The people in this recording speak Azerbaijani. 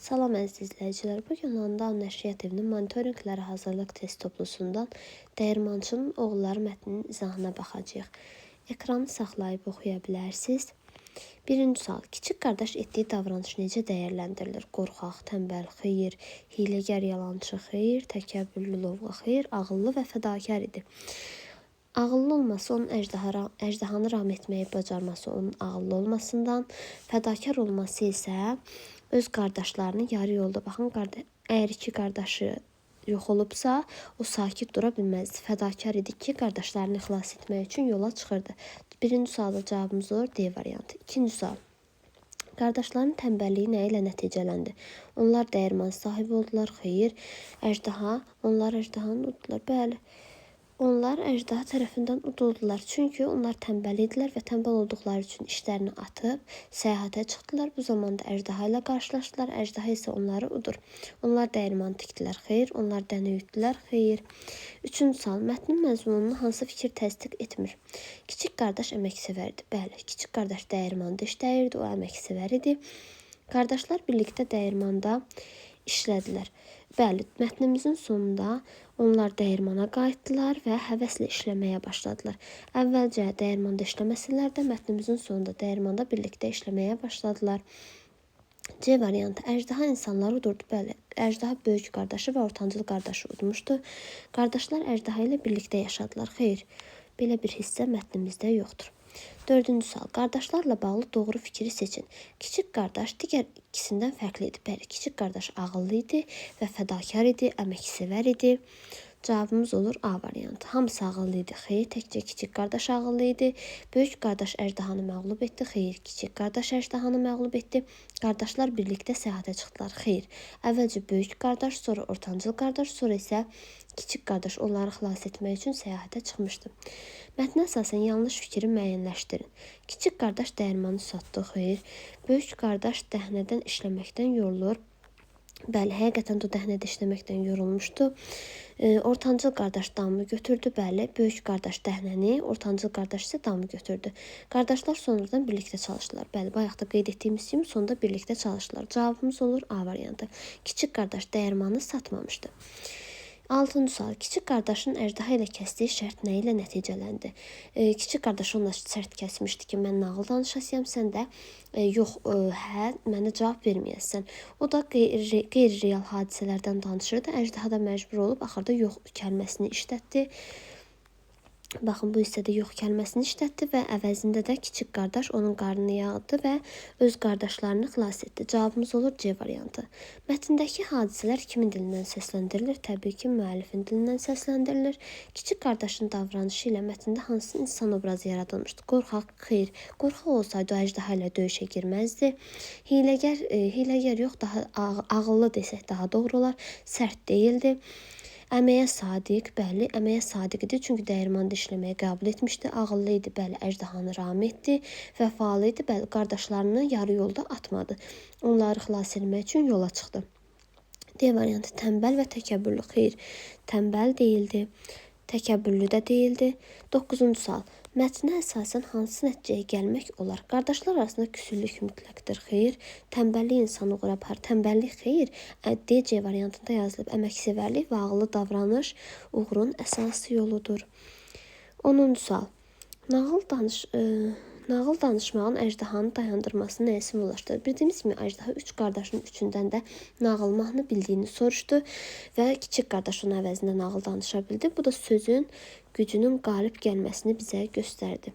Salam əziz izləyicilər. Bugün Landan Nəşriyyat evinin monitorinqləri hazırlıq test toplusundan Dəyirmançının oğulları mətninin izahına baxacağıq. Ekranı saxlayıb oxuya bilərsiniz. Birinci sual. Kiçik qardaş etdiyi davranış necə dəyərləndirilir? Qorxaq, tənbəl, xeyir, hiləgər, yalançı, xeyir, təkəbbürlü, lovğa, xeyir, ağıllı və fədakar idi. Ağıllı olması onun əjdahanı ram etməyi bacarması onun ağıllı olmasından, fədakar olması isə öz qardaşlarını yarı yolda, baxın, əgər iki qardaşı yox olubsa, o sakit dura bilməzdi. Fədakar idi ki, qardaşlarını xilas etmək üçün yola çıxırdı. Birinci sualda cavabımız olur D variantı. İkinci sual. Qardaşların tənbəlliyi nə ilə nəticələndi? Onlar dəyirman sahibi oldular, xeyir, onlar əjdahanı uddular, bəli. Onlar əjdaha tərəfindən uduldular. Çünki onlar tənbəl idilər və tənbəl olduqları üçün işlərini atıb səyahətə çıxdılar. Bu zamanda əjdaha ilə qarşılaşdılar. Əjdaha isə onları udur. Onlar dəyirman tikdilər, xeyir. Onlar dənə ütdülər, xeyir. Üçüncü sual. Mətnin məzmununu hansı fikir təsdiq etmir? Kiçik qardaş əməksevər idi. Bəli, kiçik qardaş dəyirmanda işləyirdi, o əməksevər idi. Qardaşlar birlikdə dəyirmanda işlədilər. Bəli, mətnimizin sonunda onlar dəyirmana qayıtdılar və həvəslə işləməyə başladılar. Əvvəlcə dəyirmanda işləməsələr də mətnimizin sonunda dəyirmanda birlikdə işləməyə başladılar. C variantı. Əjdaha insanları udurdu. Bəli, əjdaha böyük qardaşı və ortancıl qardaşı udmuşdu. Qardaşlar əjdaha ilə birlikdə yaşadılar. Xeyr, belə bir hissə mətnimizdə yoxdur. Dördüncü sual. Qardaşlarla bağlı doğru fikri seçin. Kiçik qardaş digər ikisindən fərqli idi. Bəli, kiçik qardaş ağıllı idi və fədakar idi, əməksevər idi. Cavabımız olur A variantı. Hamısı ağıllı idi. Xeyr, təkcə kiçik qardaş ağıllı idi. Böyük qardaş əjdahanı məğlub etdi. Xeyr, kiçik qardaş əjdahanı məğlub etdi. Qardaşlar birlikdə səyahətə çıxdılar. Xeyr, əvvəlcə böyük qardaş, sonra ortancıl qardaş, sonra isə kiçik qardaş onları xilas etmək üçün səyahətə çıxmışdı. Mətnə əsasən yanlış fikri müəyyənləşdirin. Kiçik qardaş dəyirmanı satdı. Xeyr, böyük qardaş dəhnədən işləməkdən yorulur. Bəli, həqiqətən də dəhnədə işləməkdən yorulmuşdu. Ortancıl qardaş damı götürdü. Bəli, böyük qardaş dəhnəni, ortancıl qardaş isə damı götürdü. Qardaşlar sonradan birlikdə çalışdılar. Bəli, bayaq da qeyd etdiyimiz kimi sonda birlikdə çalışdılar. Cavabımız olur A variantı. Kiçik qardaş dəyirmanı satmamışdı. 6-cı sual. Kiçik qardaşın əjdaha ilə kəsdiyi şərt nə ilə nəticələndi? Kiçik qardaş onunla şərt kəsmişdi ki, mən nağıl danışasıyam, sən də yox, hə, mənə cavab verməyəsən. O da qeyri-real hadisələrdən danışırdı. Əjdaha da məcbur olub, axırda yox kəlməsini işlətdi. Baxın, bu hissədə yox kəlməsini işlətdi və əvəzində də kiçik qardaş onun qarnını yağdı və öz qardaşlarını xilas etdi. Cavabımız olur C variantı. Mətndəki hadisələr kimin dilindən səsləndirilir? Təbii ki, müəllifin dilindən səsləndirilir. Kiçik qardaşın davranışı ilə mətndə hansı insan obrazı yaradılmışdı? Qorxaq, xeyr. Qorxaq olsaydı o əjdaha ilə döyüşə girməzdi. Hiləgər yox, daha ağıllı desək daha doğru olar. Sərt deyildi. Əməyə sadiq, bəli, əməyə sadiq idi, çünki dəyirmanda işləməyə qəbul etmişdi. Ağıllı idi, bəli, əjdahanı ram etdi. Vəfalı idi, bəli, qardaşlarını yarı yolda atmadı. Onları xilas etmək üçün yola çıxdı. D variantı. Tənbəl və təkəbbürlü. Xeyr, tənbəl deyildi, təkəbbürlü də deyildi. 9-cu sual. Mətnə əsasən hansı nəticəyə gəlmək olar? Qardaşlar arasında küsüllük mütləqdir. Xeyr, təmbəllik insanı uğur apar. Təmbəllik xeyr, D, C variantında yazılıb. Əməksevərlik və ağıllı davranış uğurun əsası yoludur. 10-cu sual. Nağıl danışmağın əjdahanı dayandırması nəyə simvollaşdırır? Bildiyimiz kimi əjdaha 3 qardaşın üçündən də nağıl mahnı bildiyini soruşdu və kiçik qardaş onun əvəzində nağıl danışa bildi. Bu da sözün gücünün qalib gəlməsini bizə göstərdi.